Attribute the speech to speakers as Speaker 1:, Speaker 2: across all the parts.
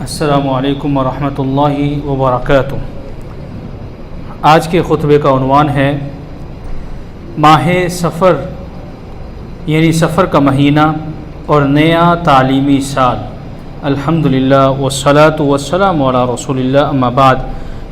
Speaker 1: السلام علیکم ورحمۃ اللہ وبرکاتہ۔ آج کے خطبے کا عنوان ہے ماہ سفر، یعنی سفر کا مہینہ اور نیا تعلیمی سال۔ الحمدللہ والصلاۃ والسلام علی رسول اللہ، اما بعد۔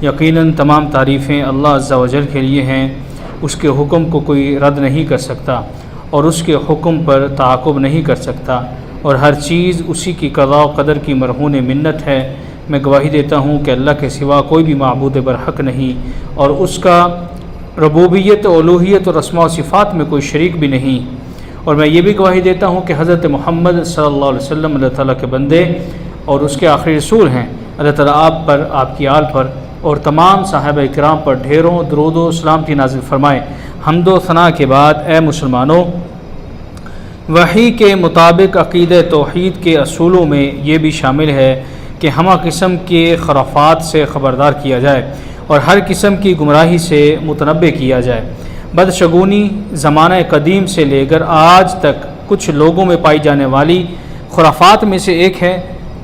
Speaker 1: یقیناً تمام تعریفیں اللہ عز و جل کے لیے ہیں۔ اس کے حکم کو کوئی رد نہیں کر سکتا اور اس کے حکم پر تعاقب نہیں کر سکتا، اور ہر چیز اسی کی قضاء و قدر کی مرہون منت ہے۔ میں گواہی دیتا ہوں کہ اللہ کے سوا کوئی بھی معبود برحق نہیں، اور اس کا ربوبیت، الوہیت اور اسماء و صفات میں کوئی شریک بھی نہیں۔ اور میں یہ بھی گواہی دیتا ہوں کہ حضرت محمد صلی اللہ علیہ وسلم اللہ تعالیٰ کے بندے اور اس کے آخری رسول ہیں۔ اللہ تعالیٰ آپ پر، آپ کی آل پر اور تمام صحابہ کرام پر ڈھیروں درود و سلامتی نازل فرمائے۔ حمد و ثنا کے بعد، اے مسلمانوں، وحی کے مطابق عقیدہ توحید کے اصولوں میں یہ بھی شامل ہے کہ ہمہ قسم کے خرافات سے خبردار کیا جائے اور ہر قسم کی گمراہی سے متنبہ کیا جائے۔ بدشگونی زمانہ قدیم سے لے کر آج تک کچھ لوگوں میں پائی جانے والی خرافات میں سے ایک ہے۔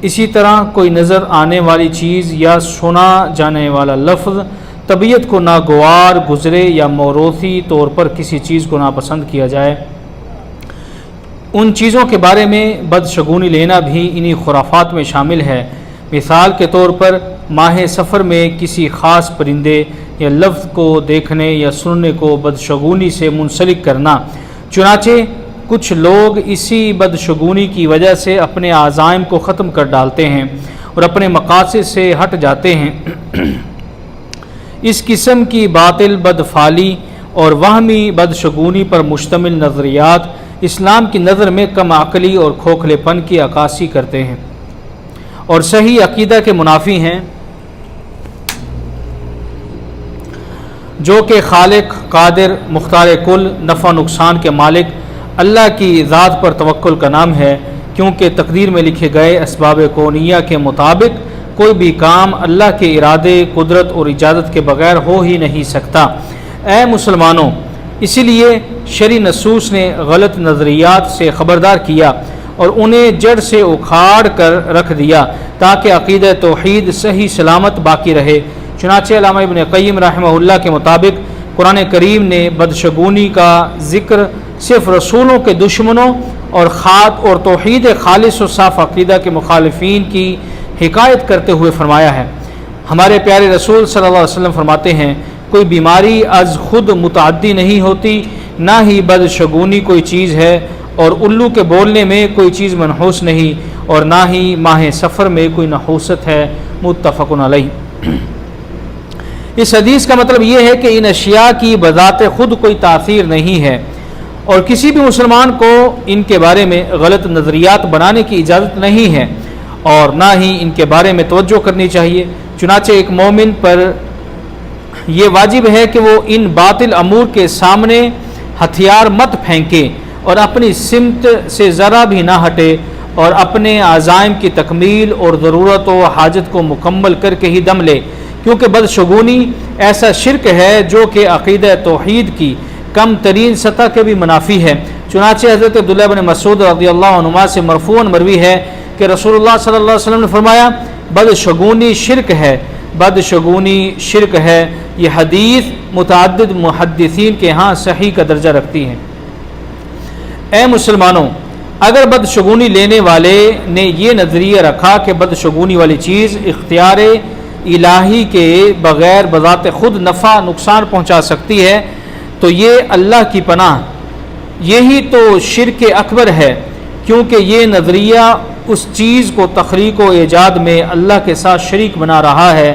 Speaker 1: اسی طرح کوئی نظر آنے والی چیز یا سنا جانے والا لفظ طبیعت کو ناگوار گزرے یا موروثی طور پر کسی چیز کو ناپسند کیا جائے، ان چیزوں کے بارے میں بدشگونی لینا بھی انہی خرافات میں شامل ہے۔ مثال کے طور پر ماہ سفر میں کسی خاص پرندے یا لفظ کو دیکھنے یا سننے کو بدشگونی سے منسلک کرنا۔ چنانچہ کچھ لوگ اسی بدشگونی کی وجہ سے اپنے عزائم کو ختم کر ڈالتے ہیں اور اپنے مقاصد سے ہٹ جاتے ہیں۔ اس قسم کی باطل بدفعلی اور وہمی بدشگونی پر مشتمل نظریات اسلام کی نظر میں کم عقلی اور کھوکھلے پن کی عکاسی کرتے ہیں اور صحیح عقیدہ کے منافی ہیں، جو کہ خالق، قادر، مختار کل، نفع نقصان کے مالک اللہ کی ذات پر توکل کا نام ہے، کیونکہ تقدیر میں لکھے گئے اسباب کونیہ کے مطابق کوئی بھی کام اللہ کے ارادے، قدرت اور اجازت کے بغیر ہو ہی نہیں سکتا۔ اے مسلمانوں، اسی لیے شرعی نصوص نے غلط نظریات سے خبردار کیا اور انہیں جڑ سے اکھاڑ کر رکھ دیا تاکہ عقیدہ توحید صحیح سلامت باقی رہے۔ چنانچہ علامہ ابن قیم رحمہ اللہ کے مطابق قرآن کریم نے بدشگونی کا ذکر صرف رسولوں کے دشمنوں اور توحید خالص و صاف عقیدہ کے مخالفین کی حکایت کرتے ہوئے فرمایا ہے۔ ہمارے پیارے رسول صلی اللہ علیہ وسلم فرماتے ہیں، کوئی بیماری از خود متعدی نہیں ہوتی، نہ ہی بدشگونی کوئی چیز ہے، اور الو کے بولنے میں کوئی چیز منحوس نہیں، اور نہ ہی ماہ سفر میں کوئی نحوست ہے۔ متفق علیہ۔ اس حدیث کا مطلب یہ ہے کہ ان اشیاء کی بذات خود کوئی تاثیر نہیں ہے، اور کسی بھی مسلمان کو ان کے بارے میں غلط نظریات بنانے کی اجازت نہیں ہے، اور نہ ہی ان کے بارے میں توجہ کرنی چاہیے۔ چنانچہ ایک مومن پر یہ واجب ہے کہ وہ ان باطل امور کے سامنے ہتھیار مت پھینکے اور اپنی سمت سے ذرا بھی نہ ہٹے، اور اپنے عزائم کی تکمیل اور ضرورت و حاجت کو مکمل کر کے ہی دم لے، کیونکہ بدشگونی ایسا شرک ہے جو کہ عقیدہ توحید کی کم ترین سطح کے بھی منافی ہے۔ چنانچہ حضرت عبداللہ بن مسعود رضی اللہ عنہما سے مرفوعاً مروی ہے کہ رسول اللہ صلی اللہ علیہ وسلم نے فرمایا، بدشگونی شرک ہے، بدشگونی شرک ہے۔ یہ حدیث متعدد محدثین کے ہاں صحیح کا درجہ رکھتی ہے۔ اے مسلمانوں، اگر بدشگونی لینے والے نے یہ نظریہ رکھا کہ بدشگونی والی چیز اختیار الہی کے بغیر بذات خود نفع نقصان پہنچا سکتی ہے، تو یہ اللہ کی پناہ، یہی تو شرک اکبر ہے، کیونکہ یہ نظریہ اس چیز کو تخلیق و ایجاد میں اللہ کے ساتھ شریک بنا رہا ہے۔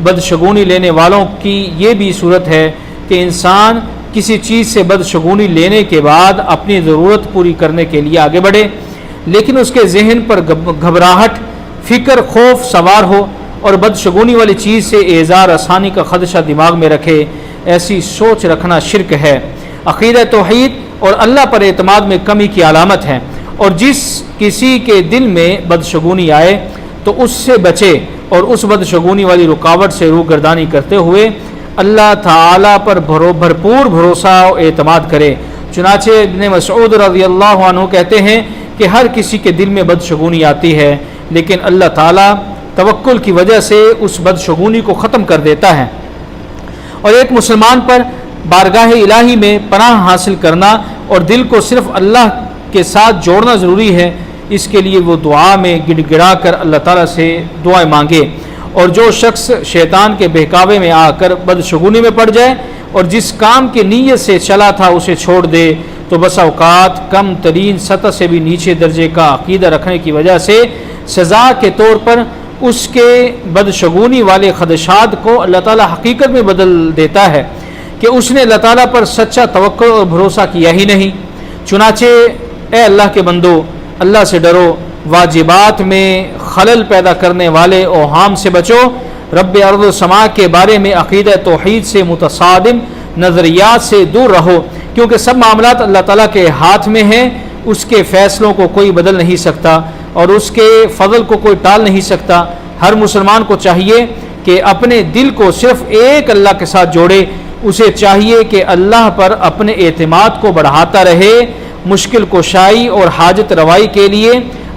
Speaker 1: بدشگونی لینے والوں کی یہ بھی صورت ہے کہ انسان کسی چیز سے بدشگونی لینے کے بعد اپنی ضرورت پوری کرنے کے لیے آگے بڑھے، لیکن اس کے ذہن پر گھبراہٹ، فکر، خوف سوار ہو اور بدشگونی والی چیز سے اعزار رسانی کا خدشہ دماغ میں رکھے۔ ایسی سوچ رکھنا شرک ہے، عقیدہ توحید اور اللہ پر اعتماد میں کمی کی علامت ہے، اور جس کسی کے دل میں بدشگونی آئے تو اس سے بچے اور اس بدشگونی والی رکاوٹ سے روگردانی کرتے ہوئے اللہ تعالیٰ پر بھرپور بھروسہ و اعتماد کرے۔ چنانچہ ابن مسعود رضی اللہ عنہ کہتے ہیں کہ ہر کسی کے دل میں بدشگونی آتی ہے، لیکن اللہ تعالیٰ توکل کی وجہ سے اس بدشگونی کو ختم کر دیتا ہے۔ اور ایک مسلمان پر بارگاہ الہی میں پناہ حاصل کرنا اور دل کو صرف اللہ کے ساتھ جوڑنا ضروری ہے۔ اس کے لیے وہ دعا میں گڑ گڑا کر اللہ تعالیٰ سے دعائیں مانگے، اور جو شخص شیطان کے بہکاوے میں آ کر بدشگونی میں پڑ جائے اور جس کام کی نیت سے چلا تھا اسے چھوڑ دے، تو بس اوقات کم ترین سطح سے بھی نیچے درجے کا عقیدہ رکھنے کی وجہ سے سزا کے طور پر اس کے بدشگونی والے خدشات کو اللہ تعالیٰ حقیقت میں بدل دیتا ہے کہ اس نے اللہ تعالیٰ پر سچا توکل اور بھروسہ کیا ہی نہیں۔ چنانچہ اے اللہ کے بندو، اللہ سے ڈرو، واجبات میں خلل پیدا کرنے والے اوہام سے بچو، رب ارض و سما کے بارے میں عقیدہ توحید سے متصادم نظریات سے دور رہو، کیونکہ سب معاملات اللہ تعالیٰ کے ہاتھ میں ہیں۔ اس کے فیصلوں کو کوئی بدل نہیں سکتا اور اس کے فضل کو کوئی ٹال نہیں سکتا۔ ہر مسلمان کو چاہیے کہ اپنے دل کو صرف ایک اللہ کے ساتھ جوڑے۔ اسے چاہیے کہ اللہ پر اپنے اعتماد کو بڑھاتا رہے، مشکل کشائی اور حاجت روائی کے لیے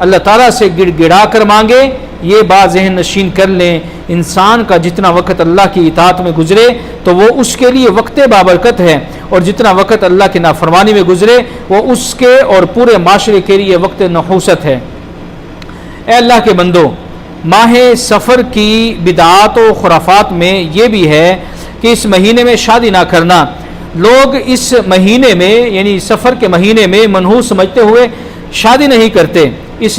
Speaker 1: اللہ تعالیٰ سے گڑ گڑا کر مانگے۔ یہ بات ذہن نشین کر لیں، انسان کا جتنا وقت اللہ کی اطاعت میں گزرے تو وہ اس کے لیے وقت بابرکت ہے، اور جتنا وقت اللہ کی نافرمانی میں گزرے وہ اس کے اور پورے معاشرے کے لیے وقت نحوست ہے۔ اے اللہ کے بندو، ماہ سفر کی بدعات و خرافات میں یہ بھی ہے کہ اس مہینے میں شادی نہ کرنا۔ لوگ اس مہینے میں یعنی سفر کے مہینے میں منحوس سمجھتے ہوئے شادی نہیں کرتے، اس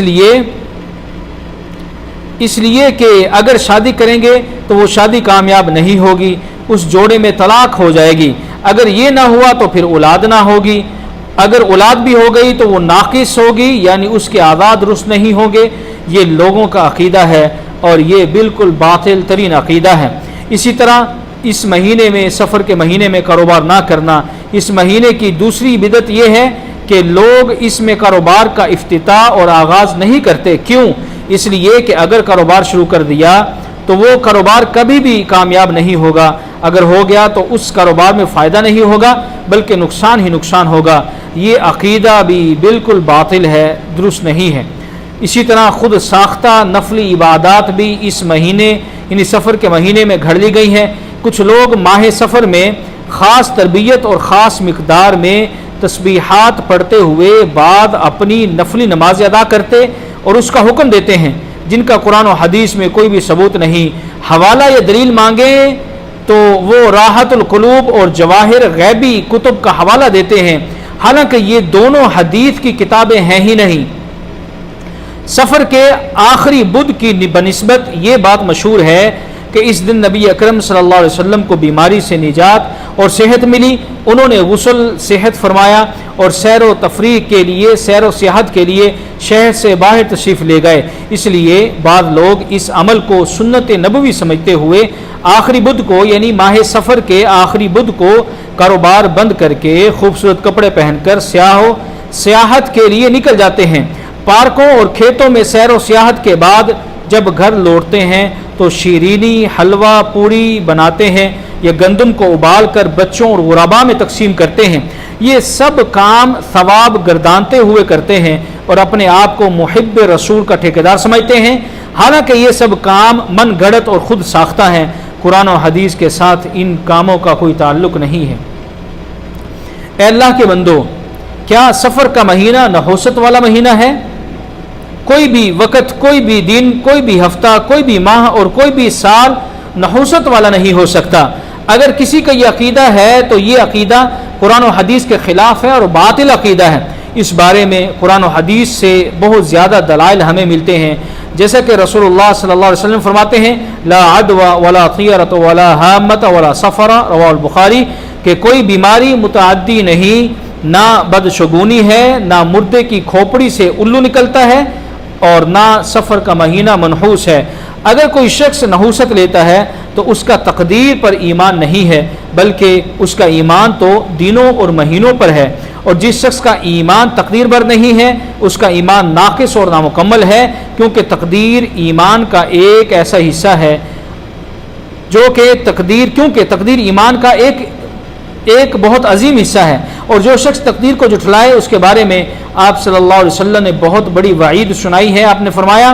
Speaker 1: لیے کہ اگر شادی کریں گے تو وہ شادی کامیاب نہیں ہوگی، اس جوڑے میں طلاق ہو جائے گی، اگر یہ نہ ہوا تو پھر اولاد نہ ہوگی، اگر اولاد بھی ہو گئی تو وہ ناقص ہوگی یعنی اس کے اعضاء درست نہیں ہوں گے۔ یہ لوگوں کا عقیدہ ہے اور یہ بالکل باطل ترین عقیدہ ہے۔ اسی طرح اس مہینے میں سفر کے مہینے میں کاروبار نہ کرنا۔ اس مہینے کی دوسری بدعت یہ ہے کہ لوگ اس میں کاروبار کا افتتاح اور آغاز نہیں کرتے۔ کیوں؟ اس لیے کہ اگر کاروبار شروع کر دیا تو وہ کاروبار کبھی بھی کامیاب نہیں ہوگا، اگر ہو گیا تو اس کاروبار میں فائدہ نہیں ہوگا بلکہ نقصان ہی نقصان ہوگا۔ یہ عقیدہ بھی بالکل باطل ہے، درست نہیں ہے۔ اسی طرح خود ساختہ نفلی عبادات بھی اس مہینے یعنی سفر کے مہینے میں گھڑ لی گئی ہیں۔ کچھ لوگ ماہ سفر میں خاص تربیت اور خاص مقدار میں تسبیحات پڑھتے ہوئے بعد اپنی نفلی نماز ادا کرتے اور اس کا حکم دیتے ہیں، جن کا قرآن و حدیث میں کوئی بھی ثبوت نہیں۔ حوالہ یا دلیل مانگیں تو وہ راحت القلوب اور جواہر غیبی کتب کا حوالہ دیتے ہیں، حالانکہ یہ دونوں حدیث کی کتابیں ہیں ہی نہیں۔ سفر کے آخری بدھ کی بنسبت یہ بات مشہور ہے کہ اس دن نبی اکرم صلی اللہ علیہ وسلم کو بیماری سے نجات اور صحت ملی، انہوں نے غسل صحت فرمایا اور سیر و تفریح کے لیے سیر و سیاحت کے لیے شہر سے باہر تشریف لے گئے۔ اس لیے بعض لوگ اس عمل کو سنت نبوی سمجھتے ہوئے آخری بدھ کو یعنی ماہ سفر کے آخری بدھ کو کاروبار بند کر کے خوبصورت کپڑے پہن کر سیاحت کے لیے نکل جاتے ہیں۔ پارکوں اور کھیتوں میں سیر و سیاحت کے بعد جب گھر لوٹتے ہیں تو شیرینی حلوہ پوری بناتے ہیں یا گندم کو ابال کر بچوں اور غرباء میں تقسیم کرتے ہیں۔ یہ سب کام ثواب گردانتے ہوئے کرتے ہیں اور اپنے آپ کو محب رسول کا ٹھیکیدار سمجھتے ہیں، حالانکہ یہ سب کام من گھڑت اور خود ساختہ ہیں، قرآن و حدیث کے ساتھ ان کاموں کا کوئی تعلق نہیں ہے۔ اے اللہ کے بندو، کیا سفر کا مہینہ نحوست والا مہینہ ہے؟ کوئی بھی وقت، کوئی بھی دن، کوئی بھی ہفتہ، کوئی بھی ماہ اور کوئی بھی سال نحوست والا نہیں ہو سکتا۔ اگر کسی کا یہ عقیدہ ہے تو یہ عقیدہ قرآن و حدیث کے خلاف ہے اور باطل عقیدہ ہے۔ اس بارے میں قرآن و حدیث سے بہت زیادہ دلائل ہمیں ملتے ہیں، جیسا کہ رسول اللہ صلی اللہ علیہ وسلم فرماتے ہیں لا عدوى ولا طیرۃ ولا حامۃ ولا سفر، رواہ البخاری، کہ کوئی بیماری متعدی نہیں، نہ بدشگونی ہے، نہ مردے کی کھوپڑی سے الو نکلتا ہے اور نہ سفر کا مہینہ منحوس ہے۔ اگر کوئی شخص نحوست لیتا ہے تو اس کا تقدیر پر ایمان نہیں ہے، بلکہ اس کا ایمان تو دنوں اور مہینوں پر ہے، اور جس شخص کا ایمان تقدیر پر نہیں ہے اس کا ایمان ناقص اور نامکمل ہے، کیونکہ تقدیر ایمان کا ایک ایسا حصہ ہے کیونکہ تقدیر ایمان کا ایک بہت عظیم حصہ ہے، اور جو شخص تقدیر کو جھٹلائے اس کے بارے میں آپ صلی اللہ علیہ وسلم نے بہت بڑی وعید سنائی ہے۔ آپ نے فرمایا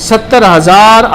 Speaker 1: 70,000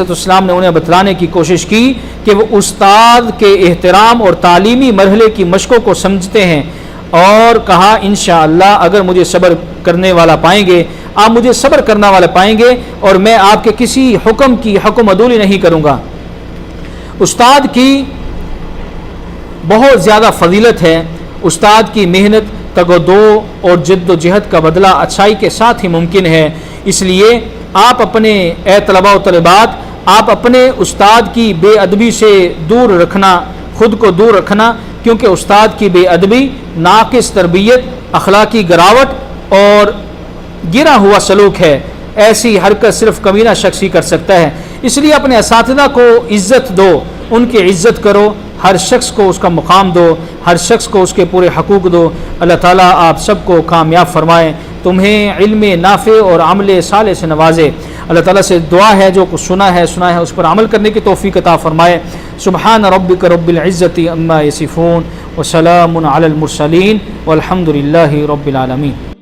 Speaker 1: السلام نے انہیں بتلانے کی کوشش کی کہ وہ استاد کے احترام اور تعلیمی مرحلے کی مشقوں کو سمجھتے ہیں، اور کہا انشاءاللہ اگر مجھے صبر کرنے والا پائیں گے، آپ مجھے صبر کرنا والا پائیں گے، اور میں آپ کے کسی حکم کی حکم عدولی نہیں کروں گا۔ استاد کی بہت زیادہ فضیلت ہے۔ استاد کی محنت، تگ و دو اور جد و جہد کا بدلہ اچھائی کے ساتھ ہی ممکن ہے۔ اس لیے آپ اپنے طلباء و طالبات، آپ اپنے استاد کی بے ادبی سے دور رکھنا، خود کو دور رکھنا، کیونکہ استاد کی بے ادبی ناقص تربیت، اخلاقی گراوٹ اور گرا ہوا سلوک ہے۔ ایسی حرکت صرف کمینہ شخص ہی کر سکتا ہے۔ اس لیے اپنے اساتذہ کو عزت دو، ان کی عزت کرو، ہر شخص کو اس کا مقام دو، ہر شخص کو اس کے پورے حقوق دو۔ اللہ تعالیٰ آپ سب کو کامیاب فرمائے، تمہیں علم نافع اور عمل صالح سے نوازے۔ اللہ تعالیٰ سے دعا ہے جو کچھ سنا ہے اس پر عمل کرنے کی توفیق عطا فرمائے۔ سبحان ربک رب العزت عما یصفون وسلام علی المرسلین والحمد للہ رب العالمین۔